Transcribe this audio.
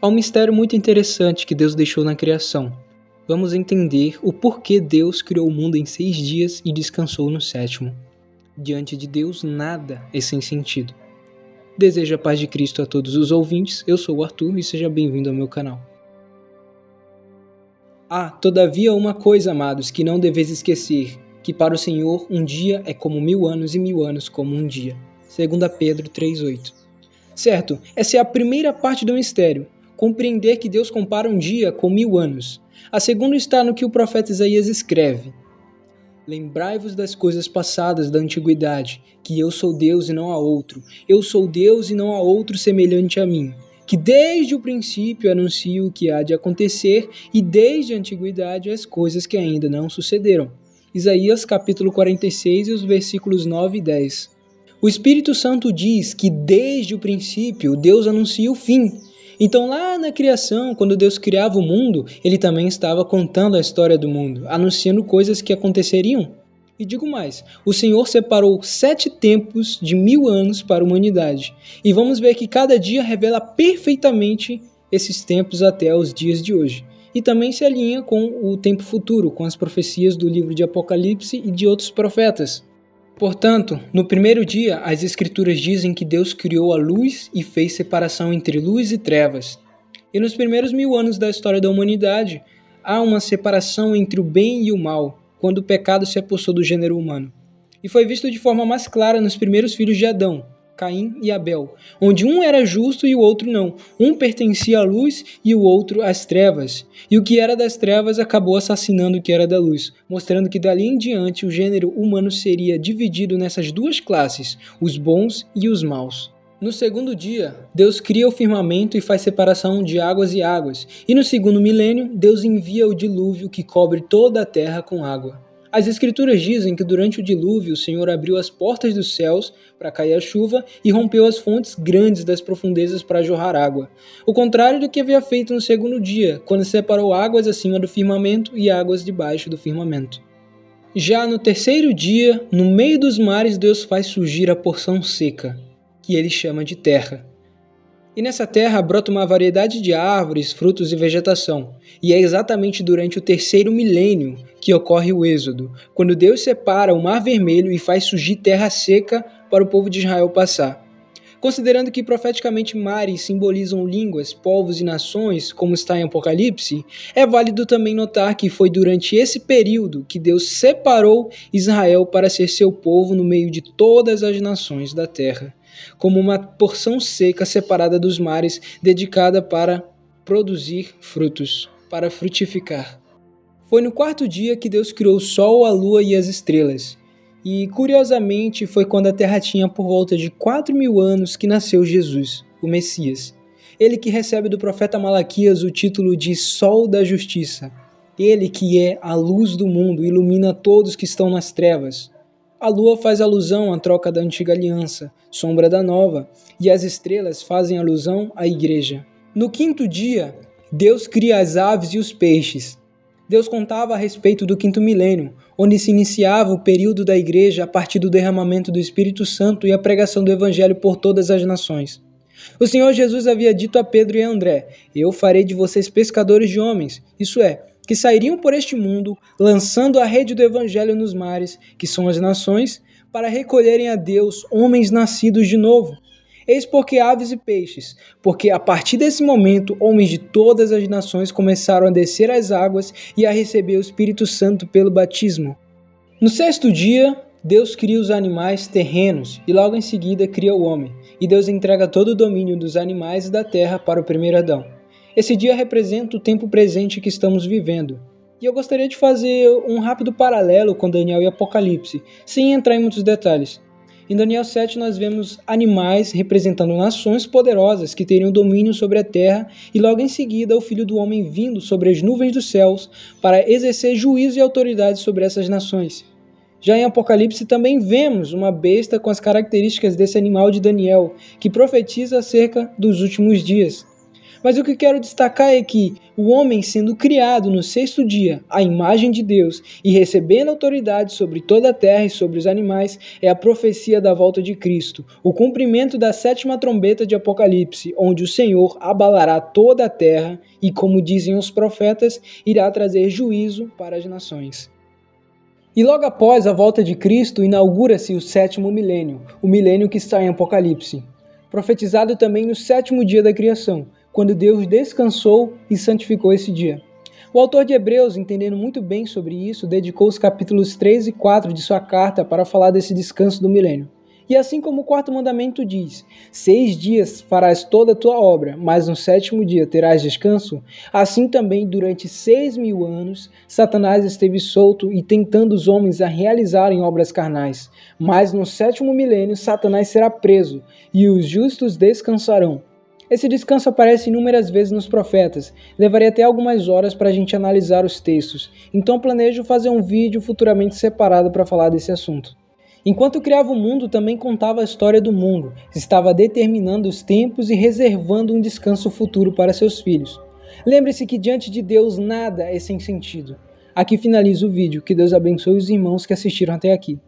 Há um mistério muito interessante que Deus deixou na criação. Vamos entender o porquê Deus criou o mundo em 6 dias e descansou no sétimo. Diante de Deus, nada é sem sentido. Desejo a paz de Cristo a todos os ouvintes, eu sou o Arthur e seja bem-vindo ao meu canal. Todavia uma coisa, amados, que não deveis esquecer, que para o Senhor um dia é como 1000 anos e 1000 anos como um dia. 2 Pedro 3,8. Certo, essa é a primeira parte do mistério. Compreender que Deus compara um dia com 1000 anos. A segunda está no que o profeta Isaías escreve. Lembrai-vos das coisas passadas da antiguidade, que eu sou Deus e não há outro. Eu sou Deus e não há outro semelhante a mim. Que desde o princípio anuncio o que há de acontecer e desde a antiguidade as coisas que ainda não sucederam. Isaías capítulo 46 e os versículos 9 e 10. O Espírito Santo diz que desde o princípio Deus anuncia o fim. Então lá na criação, quando Deus criava o mundo, Ele também estava contando a história do mundo, anunciando coisas que aconteceriam. E digo mais, o Senhor separou 7 tempos de 1000 anos para a humanidade. E vamos ver que cada dia revela perfeitamente esses tempos até os dias de hoje. E também se alinha com o tempo futuro, com as profecias do livro de Apocalipse e de outros profetas. Portanto, no primeiro dia, as Escrituras dizem que Deus criou a luz e fez separação entre luz e trevas. E nos primeiros 1000 anos da história da humanidade, há uma separação entre o bem e o mal, quando o pecado se apossou do gênero humano. E foi visto de forma mais clara nos primeiros filhos de Adão, Caim e Abel, onde um era justo e o outro não. Um pertencia à luz e o outro às trevas. E o que era das trevas acabou assassinando o que era da luz, mostrando que dali em diante o gênero humano seria dividido nessas duas classes, os bons e os maus. No segundo dia, Deus cria o firmamento e faz separação de águas e águas. E no segundo milênio, Deus envia o dilúvio que cobre toda a terra com água. As Escrituras dizem que durante o dilúvio o Senhor abriu as portas dos céus para cair a chuva e rompeu as fontes grandes das profundezas para jorrar água. O contrário do que havia feito no segundo dia, quando separou águas acima do firmamento e águas debaixo do firmamento. Já no terceiro dia, no meio dos mares, Deus faz surgir a porção seca, que ele chama de terra. E nessa terra brota uma variedade de árvores, frutos e vegetação. E é exatamente durante o terceiro milênio que ocorre o êxodo, quando Deus separa o Mar Vermelho e faz surgir terra seca para o povo de Israel passar. Considerando que profeticamente mares simbolizam línguas, povos e nações, como está em Apocalipse, é válido também notar que foi durante esse período que Deus separou Israel para ser seu povo no meio de todas as nações da terra, como uma porção seca separada dos mares, dedicada para produzir frutos, para frutificar. Foi no quarto dia que Deus criou o sol, a lua e as estrelas. E, curiosamente, foi quando a terra tinha por volta de 4000 anos que nasceu Jesus, o Messias. Ele que recebe do profeta Malaquias o título de Sol da Justiça. Ele que é a luz do mundo, ilumina todos que estão nas trevas. A lua faz alusão à troca da antiga aliança, sombra da nova, e as estrelas fazem alusão à igreja. No quinto dia, Deus cria as aves e os peixes. Deus contava a respeito do quinto milênio, onde se iniciava o período da igreja a partir do derramamento do Espírito Santo e a pregação do Evangelho por todas as nações. O Senhor Jesus havia dito a Pedro e a André: Eu farei de vocês pescadores de homens, isso é, que sairiam por este mundo, lançando a rede do Evangelho nos mares, que são as nações, para recolherem a Deus homens nascidos de novo. Eis porque aves e peixes, porque a partir desse momento, homens de todas as nações começaram a descer às águas e a receber o Espírito Santo pelo batismo. No sexto dia, Deus cria os animais terrenos e logo em seguida cria o homem, e Deus entrega todo o domínio dos animais e da terra para o primeiro Adão. Esse dia representa o tempo presente que estamos vivendo. E eu gostaria de fazer um rápido paralelo com Daniel e Apocalipse, sem entrar em muitos detalhes. Em Daniel 7 nós vemos animais representando nações poderosas que teriam domínio sobre a terra e logo em seguida o Filho do Homem vindo sobre as nuvens dos céus para exercer juízo e autoridade sobre essas nações. Já em Apocalipse também vemos uma besta com as características desse animal de Daniel, que profetiza acerca dos últimos dias. Mas o que quero destacar é que o homem sendo criado no sexto dia, à imagem de Deus, e recebendo autoridade sobre toda a terra e sobre os animais, é a profecia da volta de Cristo, o cumprimento da sétima trombeta de Apocalipse, onde o Senhor abalará toda a terra e, como dizem os profetas, irá trazer juízo para as nações. E logo após a volta de Cristo, inaugura-se o sétimo milênio, o milênio que está em Apocalipse, profetizado também no sétimo dia da criação, quando Deus descansou e santificou esse dia. O autor de Hebreus, entendendo muito bem sobre isso, dedicou os capítulos 3 e 4 de sua carta para falar desse descanso do milênio. E assim como o quarto mandamento diz, 6 dias farás toda a tua obra, mas no sétimo dia terás descanso, assim também durante 6.000 anos Satanás esteve solto e tentando os homens a realizarem obras carnais. Mas no sétimo milênio Satanás será preso e os justos descansarão. Esse descanso aparece inúmeras vezes nos profetas, levaria até algumas horas para a gente analisar os textos, então planejo fazer um vídeo futuramente separado para falar desse assunto. Enquanto criava o mundo, também contava a história do mundo, estava determinando os tempos e reservando um descanso futuro para seus filhos. Lembre-se que diante de Deus nada é sem sentido. Aqui finalizo o vídeo, que Deus abençoe os irmãos que assistiram até aqui.